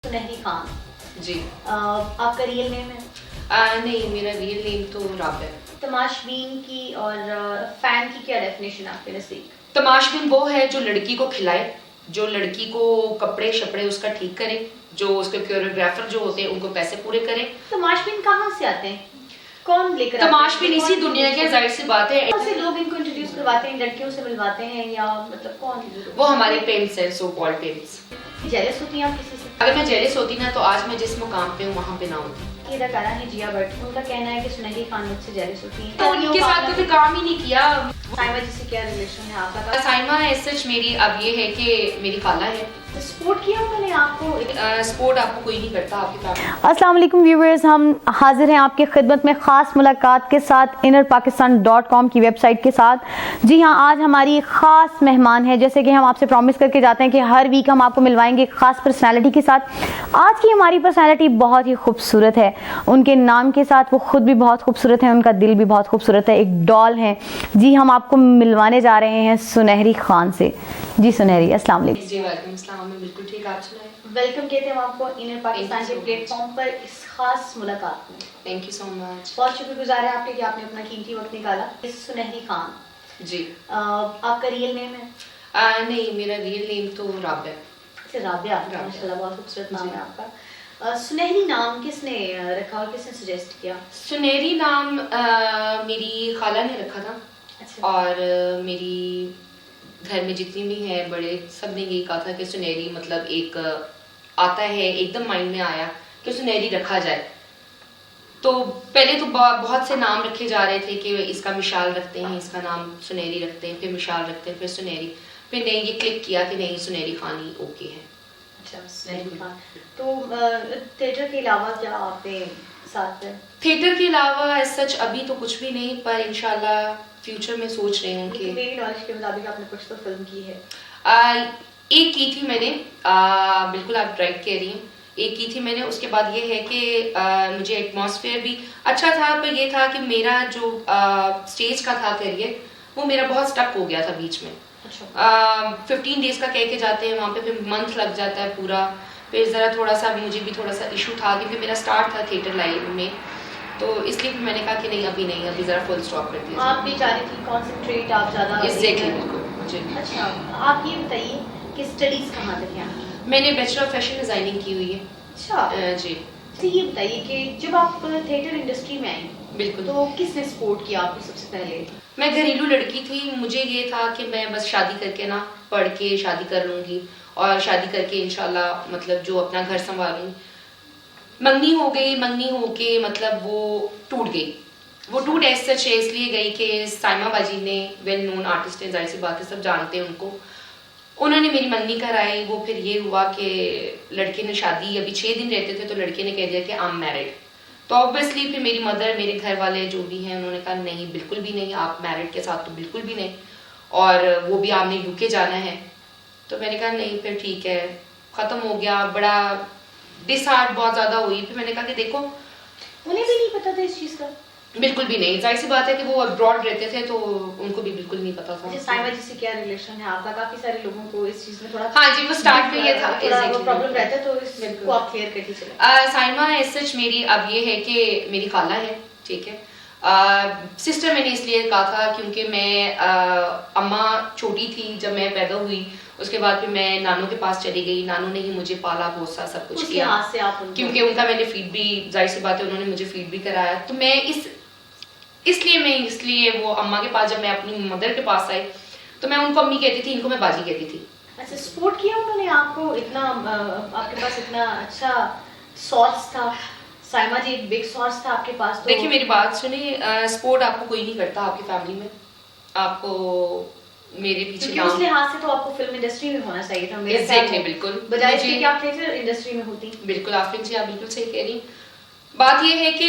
सुनहरी खान जी। आपका real name है? नहीं, मेरा रियल नेम तो राब है। तमाशबीन की और फैन की क्या डेफिनेशन है आपके नज़दीक? तमाशबीन वो है जो लड़की को खिलाए, जो लड़की को कपड़े शपड़े उसका ठीक करे, जो उसके कोरियोग्राफर जो होते हैं उनको पैसे पूरे करे। तमाशबीन कहाँ से आते हैं? कौन लेकर तमाशबीन इसी दुनिया के, जाहिर सी बात है। कौन से लोग इनको इंट्रोड्यूस करवाते हैं, लड़कियों से मिलवाते हैं या मतलब कौन? वो हमारे पेरेंट्स हैं, सो कॉल्ड पेरेंट्स। जेलस होती हैं आप किसी से? अगर मैं जेलस होती ना तो आज मैं जिस मुकाम पे हूँ वहाँ पे ना होती। अदाकारा है जिया भट्ट, उनका कहना है कि सुनहरी खान मुझसे जेलस होती हैं। तो उनके साथ कभी काम ही नहीं किया। साइमा जी से क्या रिलेशन है आपका? साइमा सच मेरी अब ये है कि मेरी खाला है। तो सपोर्ट किया उन्होंने आपको? सपोर्ट आपको कोई नहीं करता आपके पास। अस्सलाम वालेकुम व्यूअर्स, हम हाजिर हैं आपकी खिदमत में ख़ास मुलाकात के साथ innerpakistan.com की वेबसाइट के साथ। जी हाँ, आज हमारी एक ख़ास मेहमान है। जैसे कि हम आपसे प्रॉमिस करके जाते हैं कि हर वीक हम आपको मिलवाएंगे एक ख़ास पर्सनैलिटी के साथ। आज की हमारी पर्सनैलिटी बहुत ही खूबसूरत है। उनके नाम के साथ वो खुद भी बहुत खूबसूरत है, उनका दिल भी बहुत खूबसूरत है, एक डॉल है। जी, हम आपको मिलवाने जा रहे हैं सुनहरी खान से। जी सुनहरी, अस्सलाम वालेकुम। जी वालेकुम अस्सलाम, मैं बिल्कुल ठीक, आप सुनाएं। वेलकम कहते हैं हम आपको इनर पाकिस्तान के प्लेटफॉर्म पर इस खास मुलाकात में। Thank you so much. बहुत शुक्रगुजार है आपके कि आपने अपना कीमती वक्त निकाला। इस सुनहरी खान जी। आपका रियल नेम है? नहीं, मेरा रियल नेम तो राब है। अच्छा, राबिया, माशाल्लाह बहुत खूबसूरत नाम है आपका। सुनहरी नाम किसने रखा और किसने सजेस्ट किया? सुनहरी नाम मेरी खाला ने रखा था। अच्छा। और मेरी घर में जितनी भी हैं बड़े, सब ने यही कहा था कि सुनहरी मतलब एक आता है, एकदम माइंड में आया कि सुनहरी रखा जाए। तो पहले तो बहुत से नाम रखे जा रहे थे कि इसका मिशाल रखते हैं, इसका नाम सुनहरी रखते हैं, फिर मिशाल रखते हैं, फिर सुनहरी। फिर नहीं, ये क्लिक किया कि नहीं, सुनहरी खान ही ओके है। अच्छा, सुनहरी खान। तो थिएटर के अलावा क्या आपने साथ में? थिएटर के अलावा सच अभी तो कुछ भी नहीं, पर इंशाल्लाह फ्यूचर में सोच रही हूँ कि मेरी नॉलेज के मुताबिक आपने कुछ तो फिल्म की है। एक की थी मैंने, बिल्कुल आप राइट कह रही हैं, एक की थी मैंने। उसके बाद ये है कि मुझे एटमॉस्फेयर भी अच्छा था, पर ये था कि मेरा जो स्टेज का था करियर, वो मेरा बहुत स्टक हो गया था बीच में। 15 डेज का कह के जाते हैं वहाँ पे, फिर मंथ लग जाता है पूरा। फिर ज़रा थोड़ा सा मुझे भी थोड़ा सा इशू था क्योंकि मेरा स्टार्ट था थिएटर लाइन में, तो इसलिए फिर मैंने कहा कि नहीं अभी नहीं, अभी ज़रा फुल स्टॉप कर दिया। आप भी चाह रही थी कॉन्सेंट्रेट आप ज़्यादा? एग्जैक्टली, बिल्कुल जी। अच्छा, आप ये बताइए कि स्टडीज़ कहाँ तक हैं आपकी? मैंने बैचलर ऑफ फैशन डिज़ाइनिंग की हुई है। अच्छा जी। तो ये बताइए कि जब आप थिएटर इंडस्ट्री में आई, बिल्कुल, तो किसने सपोर्ट किया आपको सबसे पहले? मैं घरेलू लड़की थी, मुझे ये था कि मैं बस शादी करके ना, पढ़ के शादी कर लूँगी और शादी करके इंशाल्लाह मतलब जो अपना घर संभालूँ। मंगनी हो गई, मंगनी होके मतलब वो टूट गई। वो टूट ऐसे सच इसलिए गई कि साइमा बाजी ने, वेल नोन आर्टिस्ट हैं, जाहिर सी बात है सब जानते हैं उनको, उन्होंने मेरी मंगनी कराई। वो फिर ये हुआ कि लड़के ने शादी, अभी 6 दिन रहते थे तो लड़के ने कह दिया कि आई एम मैरिड। तो ऑब्वियसली फिर मेरी मदर, मेरे घर वाले जो भी हैं, उन्होंने कहा नहीं बिल्कुल भी नहीं, आप मैरिड के साथ तो बिल्कुल भी नहीं, और वो भी आपने यूके जाना है। तो मैंने कहा नहीं, फिर ठीक है, ख़त्म हो गया। बड़ा डिसहार्ट बहुत ज़्यादा हुई। फिर मैंने कहा कि देखो, उन्हें भी नहीं पता था इस चीज़ का? बिल्कुल भी नहीं, जाहिर सी बात है कि वो अब्रॉड रहते थे तो उनको भी बिल्कुल नहीं पता था। अच्छा, साइमा जी से क्या रिलेशन है आपका? काफी सारे लोगों को इस चीज में थोड़ा, हाँ जी, वो स्टार्ट में ये था, थोड़ा वो प्रॉब्लम रहता है, तो इसको आप क्लियर करके चलें। साइमा सच मेरी अब ये है कि मेरी खाला है, ठीक है। सिस्टर मैंने इसलिए कहा था क्योंकि मैं अम्मा छोटी थी जब मैं पैदा हुई, उसके बाद फिर मैं नानू के पास चली गई। नानू ने ही मुझे पाला पोसा सब कुछ किया, हाथ से आप क्योंकि उनका मैंने फीड भी, जाहिर सी बात है उन्होंने मुझे फीड भी कराया। तो मैं इसलिए वो अम्मा के पास, जब मैं अपनी मदर के पास आई तो मैं उनको अम्मी कहती थी, इनको मैं बाजी कहती थी। अच्छा, सपोर्ट किया उन्होंने आपको इतना? आपके पास इतना अच्छा सोर्स था, साइमा जी एक बिग सोर्स था आपके पास। तो देखिए मेरी बात सुनिए, सपोर्ट आपको कोई नहीं करता आपकी फैमिली में, आपको मेरे पीछे क्योंकि उस लिहाज से तो आपको फिल्म इंडस्ट्री में होना चाहिए था मेरे एग्जैक्टली, बिल्कुल, बजाय इसके कि आप थिएटर इंडस्ट्री में होती। बिल्कुल आफरीन जी, आप बिल्कुल सही कह रही। बात ये है कि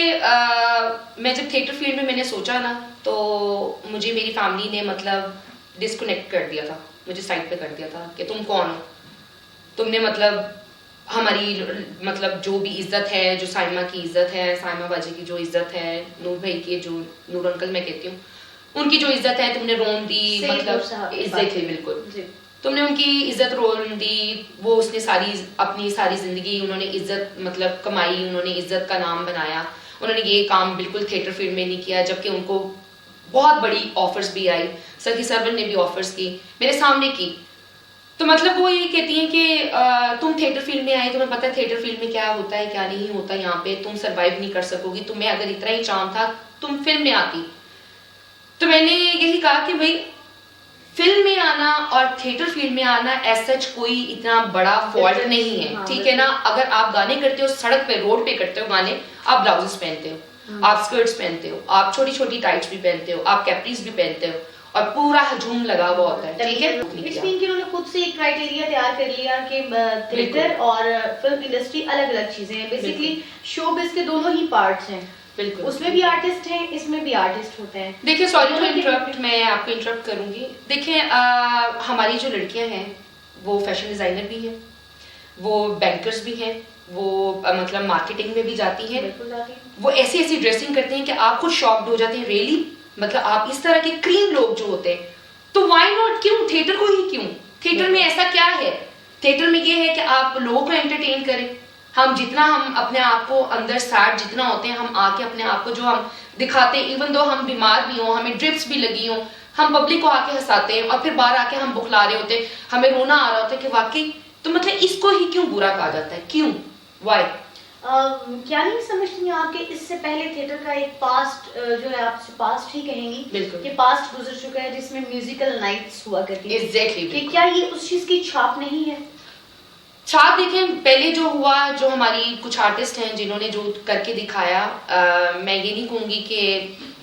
मैं जब थिएटर फील्ड में मैंने सोचा ना, तो मुझे मेरी फैमिली ने मतलब डिस्कनेक्ट कर दिया था, मुझे साइड पे कर दिया था कि तुम कौन हो, तुमने मतलब हमारी मतलब जो भी इज्जत है, जो साइमा की इज्जत है, साइमा बाजी की जो इज्जत है, नूर भाई की, जो नूर अंकल मैं कहती हूँ, उनकी जो इज्जत है तुमने रोन दी, मतलब एग्जैक्टली, बिल्कुल। तुमने उनकी इज्जत रोल दी, वो उसने अपनी सारी जिंदगी उन्होंने इज्जत मतलब कमाई, उन्होंने इज्जत का नाम बनाया, उन्होंने ये काम बिल्कुल थिएटर फील्ड में नहीं किया, जबकि उनको बहुत बड़ी ऑफर्स भी आई, सखी सरवन ने भी ऑफर्स की, मेरे सामने की। तो मतलब वो ये कहती हैं कि तुम थिएटर फील्ड में आई, तुम्हें पता है थिएटर फील्ड में क्या होता है क्या नहीं होता, यहाँ पे तुम सरवाइव नहीं कर सकोगी, तुम्हें अगर इतना ही चार्म था तुम फिल्म में आती। तो मैंने यही कहा कि भाई फिल्म में आना और थिएटर फील्ड में आना ऐसा कोई इतना बड़ा फॉल्ट नहीं है, ठीक है ना। अगर आप गाने करते हो, सड़क पे रोड पे करते हो गाने, आप ब्लाउजेस पहनते हो, आप स्कर्ट्स पहनते हो, आप छोटी छोटी टाइट्स भी पहनते हो, आप कैप्रीज भी पहनते हो और पूरा हजूम लगा हुआ होता है, ठीक है। उन्होंने खुद से एक क्राइटेरिया तैयार कर लिया कि थिएटर और फिल्म इंडस्ट्री अलग अलग चीजें हैं, बेसिकली शोबिज़ के दोनों ही पार्ट्स हैं, बिल्कुल उसमें भी आर्टिस्ट हैं, इसमें भी आर्टिस्ट होते हैं। देखिए सॉरी टू इंटरप्ट, मैं आपको इंटरप्ट करूंगी। देखिए हमारी जो लड़कियां हैं वो फैशन डिजाइनर भी हैं, वो बैंकर्स भी हैं, वो मतलब मार्केटिंग में भी जाती हैं, वो ऐसी ऐसी ड्रेसिंग करते हैं कि आप खुद शॉक्ड हो जाते हैं, रियली मतलब आप इस तरह के क्रीम लोग जो होते हैं, तो व्हाई नॉट, क्यों थिएटर को ही क्यों, थिएटर में ऐसा क्या है, थिएटर में ये है कि आप लोगों को एंटरटेन करें। हम अपने आप को अंदर सैड जितना होते हैं, हम आके अपने आप को जो हम दिखाते हैं, इवन दो हम बीमार भी हों, हमें ड्रिप्स भी लगी हों, हम पब्लिक को आके हंसाते हैं और फिर बाहर आके हम बुखला रहे होते हैं, हमें रोना आ रहा होता है कि वाकई, तो मतलब इसको ही क्यों बुरा कहा जाता है, क्यों, व्हाई? क्या नहीं समझती हैं आपके इससे पहले थिएटर का एक पास्ट जो है, आप पास्ट ही कहेंगी कि पास्ट गुजर चुका है जिसमें म्यूजिकल नाइट्स हुआ करती है, एग्जैक्टली, क्या ये उस चीज की छाप नहीं है? छाप देखें, पहले जो हुआ, जो हमारी कुछ आर्टिस्ट हैं जिन्होंने जो करके दिखाया, मैं ये नहीं कहूंगी कि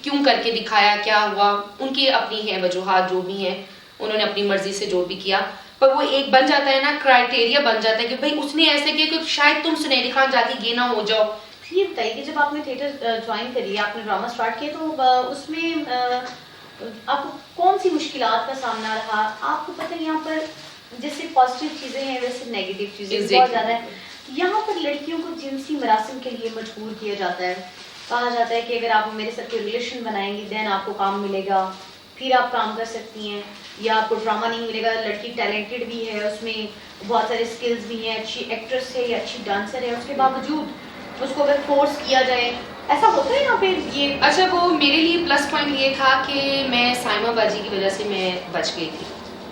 क्यों करके दिखाया, क्या हुआ, उनकी अपनी है वजूहात जो भी हैं, उन्होंने अपनी मर्जी से जो भी किया, पर वो एक बन जाता है ना, क्राइटेरिया बन जाता है कि भाई उसने ऐसे किया कि शायद तुम सुनहरी खान जाके ये ना हो जाओ। ये बताइए कि जब आपने थिएटर ज्वाइन करी, आपने ड्रामा स्टार्ट किया, तो उसमें आपको कौन सी मुश्किलात का सामना रहा? आपको पता है यहाँ पर जैसे पॉजिटिव चीजें हैं वैसे नेगेटिव चीजें बहुत ज्यादा है। यहाँ पर लड़कियों को जिनसी मरासिम के लिए मजबूर किया जाता है, कहा जाता है कि अगर आप मेरे साथ कोई रिलेशन बनाएंगी देन आपको काम मिलेगा, फिर आप काम कर सकती हैं, या आपको ड्रामा नहीं मिलेगा। लड़की टैलेंटेड भी है, उसमें बहुत सारे स्किल्स भी हैं, अच्छी एक्ट्रेस है या अच्छी डांसर है, उसके बावजूद उसको अगर फोर्स किया जाए, ऐसा होता है यहाँ पे ये? अच्छा, वो मेरे लिए प्लस पॉइंट ये था कि मैं साइमा बाजी की वजह से मैं बच गई थी,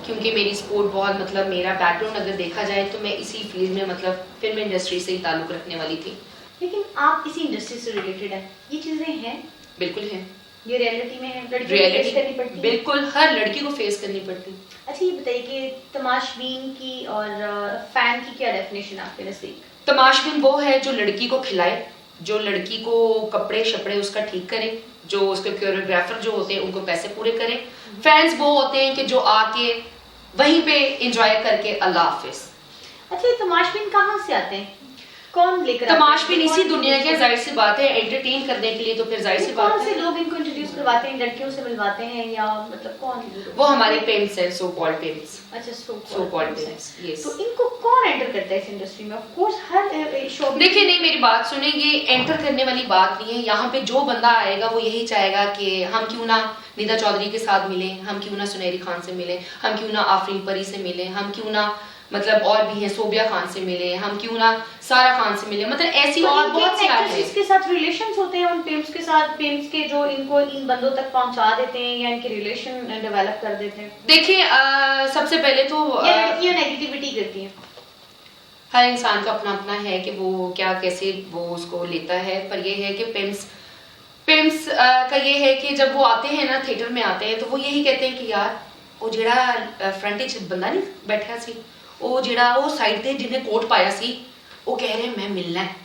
क्योंकि मेरी स्पोर्ट बहुत मतलब मेरा बैकग्राउंड अगर देखा जाए तो मैं इसी फील्ड में मतलब फिल्म इंडस्ट्री से ही ताल्लुक रखने वाली थी। लेकिन आप इसी इंडस्ट्री से रिलेटेड है, ये चीजें हैं? बिल्कुल है, ये रियलिटी में है, लड़की को फेस करनी पड़ती है, बिल्कुल हर लड़की को फेस करनी पड़ती है। अच्छा ये बताइए कि तमाशबीन की और फैन की क्या डेफिनेशन आपके नजदीक? तमाशबीन वो है जो लड़की को खिलाए, जो लड़की को कपड़े शपड़े उसका ठीक करे, जो उसके कोरियोग्राफर जो होते हैं उनको पैसे पूरे करें। फैंस वो होते हैं कि जो आके वहीं पे एंजॉय करके अल्लाह हाफिज। अच्छा ये तमाशबीन कहाँ से आते हैं, कौन लेकर? तमाशबीन इसी दुनिया के, जाहिर सी बात है, एंटरटेन करने के लिए, तो फिर जाहिर सी बात है। कौन से लोग इनको इंट्रोड्यूस करवाते हैं, लड़कियों से मिलवाते हैं या मतलब कौन? वो हमारे पेरेंट्स हैं, सो कॉल्ड पेरेंट्स। अच्छा, सो कॉल्ड पेरेंट्स, यस। तो इनको कौन एंटर करता है इस इंडस्ट्री में? Of course her show. देखिए नहीं, मेरी बात सुने, ये एंटर करने वाली बात नहीं है। यहाँ पे जो बंदा आएगा वो यही चाहेगा कि हम क्यों ना निदा चौधरी के साथ मिले, हम क्यों ना सुनहरी खान से मिले, हम क्यों ना आफरीन परी से मिले, हम क्यों ना मतलब और भी है सोबिया खान से मिले, हम क्यों ना सारा खान से मिले, मतलब ऐसी तो और बहुत सी एक्ट्रेसेस के साथ रिलेशंस होते हैं उन पेम्स के साथ, पेम्स के जो इनको इन बंदों तक पहुंचा देते हैं या इनके रिलेशन डेवलप कर देते हैं। देखिए सबसे पहले तो ये नेगेटिविटी करती हैं। हर इंसान का अपना अपना है कि वो क्या कैसे वो उसको लेता है, पर ये है कि पेम्स का ये है कि जब वो आते हैं ना, थिएटर में आते हैं, तो वो यही कहते हैं कि यार वो जेड़ा फ्रंट च बंदा नहीं बैठा सी, वो जेड़ा वो साइड पे जिन्हें कोट पाया सी, वो कह रहे हैं मैं मिलना है,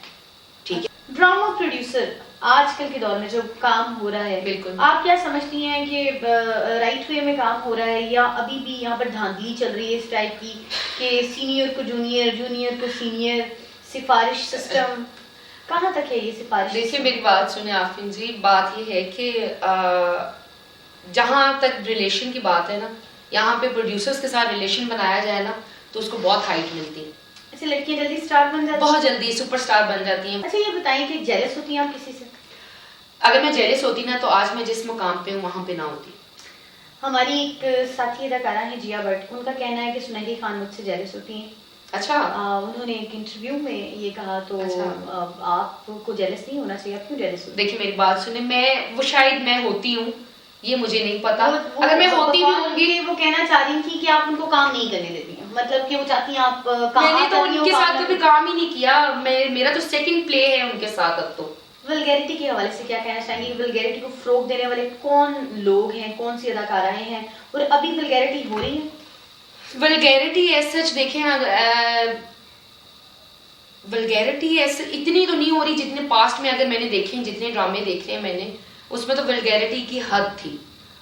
ठीक है। ड्रामा प्रोड्यूसर आजकल के दौर में जो काम हो रहा है, बिल्कुल, आप क्या समझती हैं कि राइट वे में काम हो रहा है या अभी भी यहाँ पर धांधली चल रही है इस टाइप की कि सीनियर को जूनियर, जूनियर को सीनियर, सिफारिश सिस्टम कहाँ तक है ये सिफारिश? देखिए मेरी बात सुने आफरीन जी, बात ये है कि जहाँ तक रिलेशन की बात है ना, यहाँ पे प्रोड्यूसर्स के साथ रिलेशन बनाया जाए ना तो उसको बहुत हाइट मिलती है। अच्छा लड़कियां जल्दी स्टार बन जाती हैं, बहुत जल्दी सुपरस्टार बन जाती हैं। अच्छा ये बताइए कि जेलस होती हैं आप किसी से? अगर मैं जेलस होती ना तो आज मैं जिस मुकाम पे हूँ वहाँ पे ना होती। हमारी एक साथी अदाकारा है जिया भट्ट, उनका कहना है कि सुनहरी खान मुझसे जेलस होती हैं। अच्छा। उन्होंने एक इंटरव्यू में ये कहा, तो अच्छा। आपको जेलस नहीं होना चाहिए, आप क्यों जेलस होती? देखिए मेरी बात सुने, मैं शायद मैं होती हूँ, ये मुझे नहीं पता। अगर मैं होती भी होंगी, वो कहना चाह रही थी कि आप उनको काम नहीं करने देती हैं, मतलब कि वो चाहती हैं आप मैंने तो उनके साथ कभी काम ही नहीं किया, मेरा तो सेकंड प्ले है उनके साथ अब तो। वल्गैरिटी के हवाले से क्या कहना चाहेंगे? वल्गैरिटी को फरोग देने वाले कौन लोग हैं, कौन सी अदाकाराएं हैं, और अभी वल्गैरिटी हो रही है? वल्गैरिटी ऐसे सच देखें, वल्गैरिटी ऐसे इतनी तो नहीं हो रही जितने पास्ट में अगर मैंने देखे, जितने ड्रामे देखे हैं मैंने, उसमें तो वल्गैरिटी की हद थी।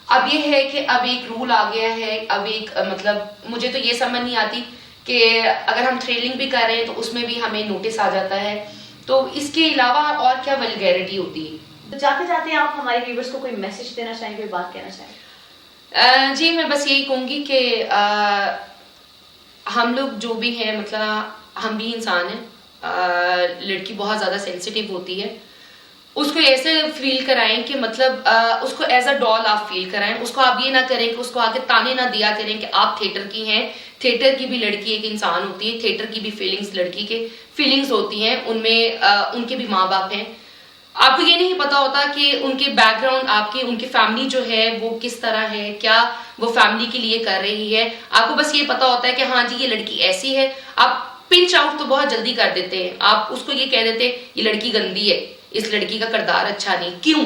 अब ये है कि अब एक रूल आ गया है, अब एक मतलब मुझे तो ये समझ नहीं आती कि अगर हम थ्रिलिंग भी कर रहे हैं तो उसमें भी हमें नोटिस आ जाता है, तो इसके अलावा और क्या वल्गैरिटी होती है। तो जाते जाते आप हमारे व्यूअर्स को कोई मैसेज देना चाहें, कोई बात कहना चाहें? जी मैं बस यही कहूँगी कि हम लोग जो भी हैं, मतलब हम भी इंसान हैं। लड़की बहुत ज़्यादा सेंसिटिव होती है, उसको ऐसे फील कराएं कि मतलब उसको एज अ डॉल आप फील कराएं। उसको आप ये ना करें कि उसको आगे ताने ना दिया करें कि आप थिएटर की हैं। थिएटर की भी लड़की एक इंसान होती है, थिएटर की भी फीलिंग्स, लड़की के फीलिंग्स होती हैं, उनमें उनके भी माँ बाप हैं। आपको ये नहीं पता होता कि उनके बैकग्राउंड, आपकी उनकी फैमिली जो है वो किस तरह है, क्या वो फैमिली के लिए कर रही है। आपको बस ये पता होता है कि हाँ जी ये लड़की ऐसी है। आप पिंच आउट तो बहुत जल्दी कर देते हैं, आप उसको ये कह देते हैं ये लड़की गंदी है, इस लड़की का किरदार अच्छा नहीं। क्यों?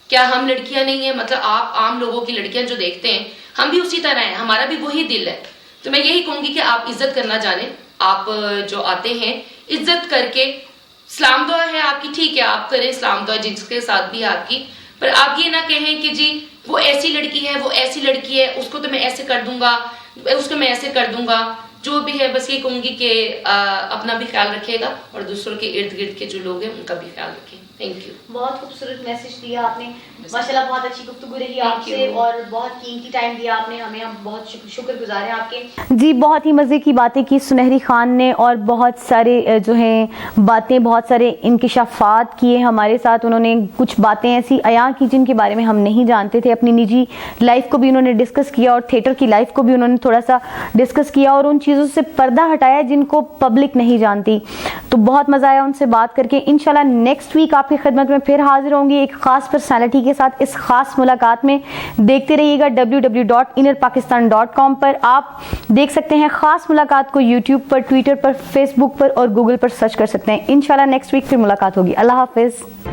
क्या हम लड़कियां नहीं है? मतलब आप आम लोगों की लड़कियां जो देखते हैं, हम भी उसी तरह हैं, हमारा भी वही दिल है। तो मैं यही कहूंगी कि आप इज्जत करना जाने। आप जो आते हैं इज्जत करके, सलाम दुआ है आपकी, ठीक है आप करें सलाम दुआ जिसके साथ भी आपकी, पर आप ये ना कहें कि जी वो ऐसी लड़की है, वो ऐसी लड़की है, उसको तो मैं ऐसे कर दूंगा, उसको मैं ऐसे कर दूंगा। जो भी है बस ये कहूंगी कि अपना भी ख्याल रखिएगा और दूसरों के इर्द गिर्द के जो लोग हैं उनका भी ख्याल रखें। Thank you. बहुत खूबसूरत मैसेज दिया आपने, माशाल्लाह बहुत अच्छी गुफ्तगू रही आपसे और बहुत कीमती टाइम दिया आपने हमें, हम बहुत शुक्रगुजार हैं आपके। जी बहुत ही मज़े की बातें की सुनहरी खान ने, और बहुत सारे जो हैं बातें, बहुत सारे इंकिशाफात किए हमारे साथ। उन्होंने कुछ बातें ऐसी अया की जिनके बारे में हम नहीं जानते थे। अपनी निजी लाइफ को भी उन्होंने डिस्कस किया और थिएटर की लाइफ को भी उन्होंने थोड़ा सा डिस्कस किया और उन चीज़ों से पर्दा हटाया जिनको पब्लिक नहीं जानती। तो बहुत मज़ा आया उनसे बात करके। इंशाल्लाह नेक्स्ट वीक आपकी खिदमत में फिर हाजिर होंगी एक ख़ास पर्सनैलिटी के साथ। इस ख़ास मुलाकात में देखते रहिएगा www.innerpakistan.com पर। आप देख सकते हैं ख़ास मुलाकात को यूट्यूब पर, ट्विटर पर, फेसबुक पर और गूगल पर सर्च कर सकते हैं। इंशाल्लाह नेक्स्ट वीक फिर मुलाकात होगी। अल्लाह हाफिज़।